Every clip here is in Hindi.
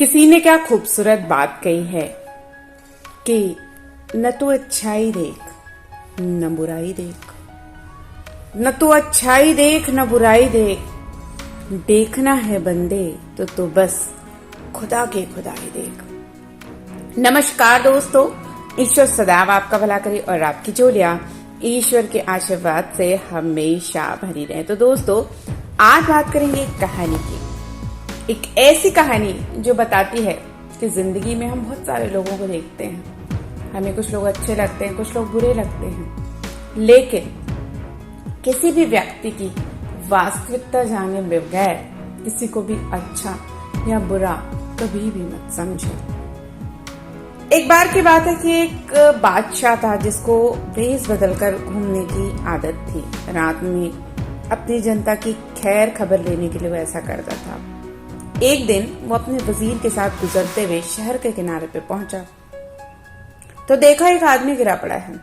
किसी ने क्या खूबसूरत बात कही है कि न तो अच्छाई देख न बुराई देख, न तो अच्छाई देख न बुराई देख, देखना है बंदे तो बस खुदा के खुदाई देख। नमस्कार दोस्तों, ईश्वर सदैव आपका भला करे और आपकी झोलियां ईश्वर के आशीर्वाद से हमेशा भरी रहे। तो दोस्तों, आज बात करेंगे एक कहानी की, एक ऐसी कहानी जो बताती है कि जिंदगी में हम बहुत सारे लोगों को देखते हैं। हमें कुछ लोग अच्छे लगते हैं, कुछ लोग बुरे लगते हैं, लेकिन किसी भी व्यक्ति की वास्तविकता जाने बगैर किसी को भी अच्छा या बुरा कभी भी मत समझे। एक बार की बात है कि एक बादशाह था जिसको वेश बदलकर घूमने की आदत थी। रात में अपनी जनता की खैर खबर लेने के लिए वो ऐसा करता था। एक दिन वो अपने वजीर के साथ गुजरते हुए शहर के किनारे पे पहुंचा तो देखा एक आदमी गिरा पड़ा है।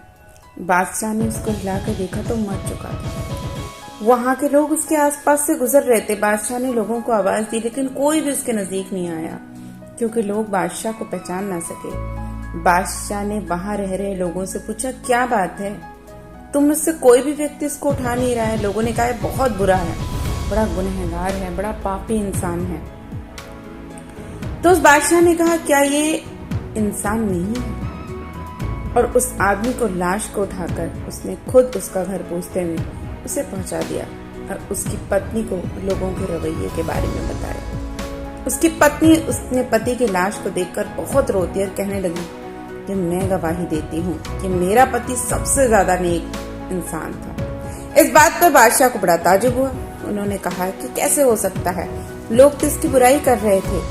बादशाह ने उसको हिलाकर देखा तो मर चुका था। वहां के लोग उसके आसपास से गुजर रहे थे। बादशाह ने लोगों को आवाज दी, लेकिन कोई भी उसके नजदीक नहीं आया क्योंकि लोग बादशाह को पहचान ना सके। बादशाह ने वहां रह रहे लोगों से पूछा, क्या बात है, तुम मुझसे कोई भी व्यक्ति इसको उठा नहीं रहा है? लोगों ने कहा बहुत बुरा है, बड़ा गुनहगार है, बड़ा पापी इंसान है। तो उस बादशाह ने कहा, क्या ये इंसान नहीं है? और उस आदमी को लाश को उठाकर उसने खुद उसका घर पहुंचते हुए उसे पहुंचा दिया और उसकी पत्नी को लोगों के रवैये के बारे में बताया। उसकी पत्नी उसने पति की लाश को देखकर बहुत रोती और कहने लगी कि मैं गवाही देती हूँ कि मेरा पति सबसे ज्यादा नेक इंसान था। इस बात पर बादशाह को बड़ा ताज्जुब हुआ। उन्होंने कहा कि कैसे हो सकता है, लोग तो इसकी बुराई कर रहे थे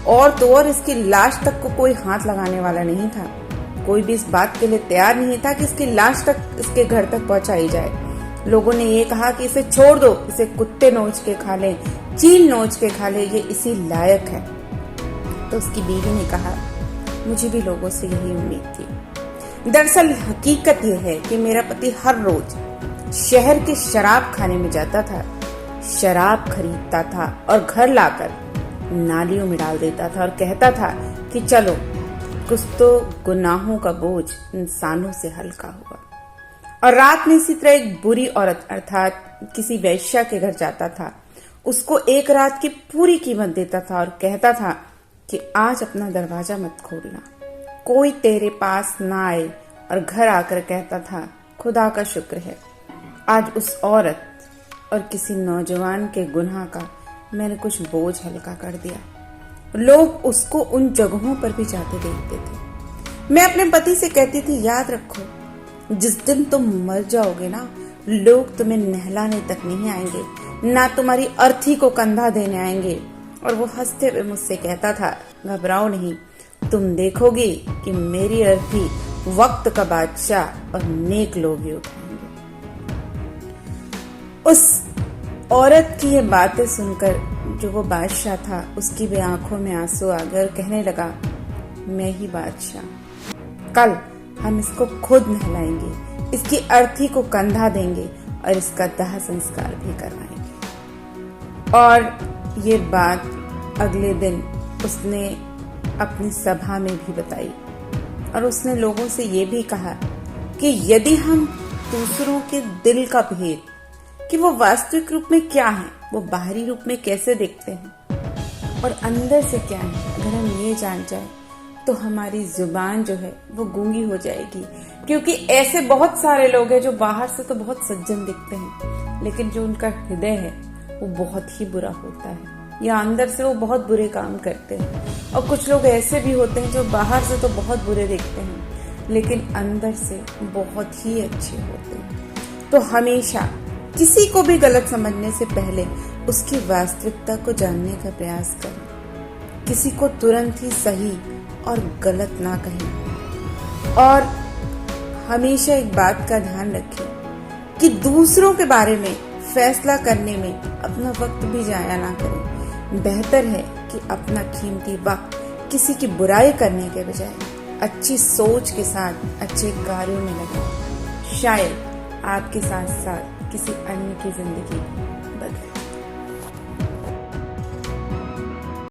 और तो और इसकी लाश तक को कोई हाथ लगाने वाला नहीं था। कोई भी इस बात के लिए तैयार नहीं था कि इसकी लाश तक इसके घर तक पहुंचाई जाए। लोगों ने ये कहा कि इसे छोड़ दो, इसे कुत्ते नोच के खा ले, चील नोच के खा ले, ये इसी लायक है। तो उसकी बीवी ने कहा, मुझे भी लोगों से यही उम्मीद थी। दरअसल हकीकत यह है कि मेरा पति हर रोज शहर के शराब खाने में जाता था, शराब खरीदता था और घर लाकर नालियों में डाल देता था और कहता था कि चलो कुछ तो गुनाहों का बोझ इंसानों से हल्का हुआ। और रात में इसी तरह एक बुरी औरत अर्थात किसी वैश्या के घर जाता था, उसको एक रात की पूरी कीमत देता था और कहता था कि आज अपना दरवाजा मत खोलना, कोई तेरे पास ना आए। और घर आकर कहता था, खुदा का शुक्र है आज उस औरत और किसी नौजवान के गुनाह का मैंने कुछ बोझ हल्का कर दिया। लोग उसको उन जगहों पर भी जाते देखते थे। मैं अपने पति से कहती थी, याद रखो जिस दिन तुम मर जाओगे ना, लोग तुम्हें नहलाने तक नहीं आएंगे, ना तुम्हारी अर्थी को कंधा देने आएंगे। और वो हंसते हुए मुझसे कहता था, घबराओ नहीं, तुम देखोगी कि मेरी अर्थी वक्त का बादशाह और नेक लोग ही उठाएंगे। उस औरत की ये बातें सुनकर जो वो बादशाह था, उसकी भी आंखों में आंसू आ गए और कहने लगा, मैं ही बादशाह, कल हम इसको खुद नहलाएंगे, इसकी अर्थी को कंधा देंगे और इसका दाह संस्कार भी करवाएंगे। और ये बात अगले दिन उसने अपनी सभा में भी बताई और उसने लोगों से ये भी कहा कि यदि हम दूसरों के दिल का भेद, कि वो वास्तविक रूप में क्या है, वो बाहरी रूप में कैसे दिखते हैं और अंदर से क्या है, अगर हम ये जान जाए तो हमारी जुबान जो है वो गूंगी हो जाएगी। क्योंकि ऐसे बहुत सारे लोग हैं जो बाहर से तो बहुत सज्जन दिखते हैं, लेकिन जो उनका हृदय है वो बहुत ही बुरा होता है, या अंदर से वो बहुत बुरे काम करते हैं। और कुछ लोग ऐसे भी होते हैं जो बाहर से तो बहुत बुरे दिखते हैं लेकिन अंदर से बहुत ही अच्छे होते हैं। तो हमेशा किसी को भी गलत समझने से पहले उसकी वास्तविकता को जानने का प्रयास करें। किसी को तुरंत ही सही और गलत ना कहें। और हमेशा एक बात का ध्यान रखें कि दूसरों के बारे में फैसला करने में अपना वक्त भी जाया ना करें। बेहतर है कि अपना कीमती वक्त किसी की बुराई करने के बजाय अच्छी सोच के साथ अच्छे कार्यों में लगाएं। शायद आपके साथ साथ किसी अन्य की जिंदगी बदले।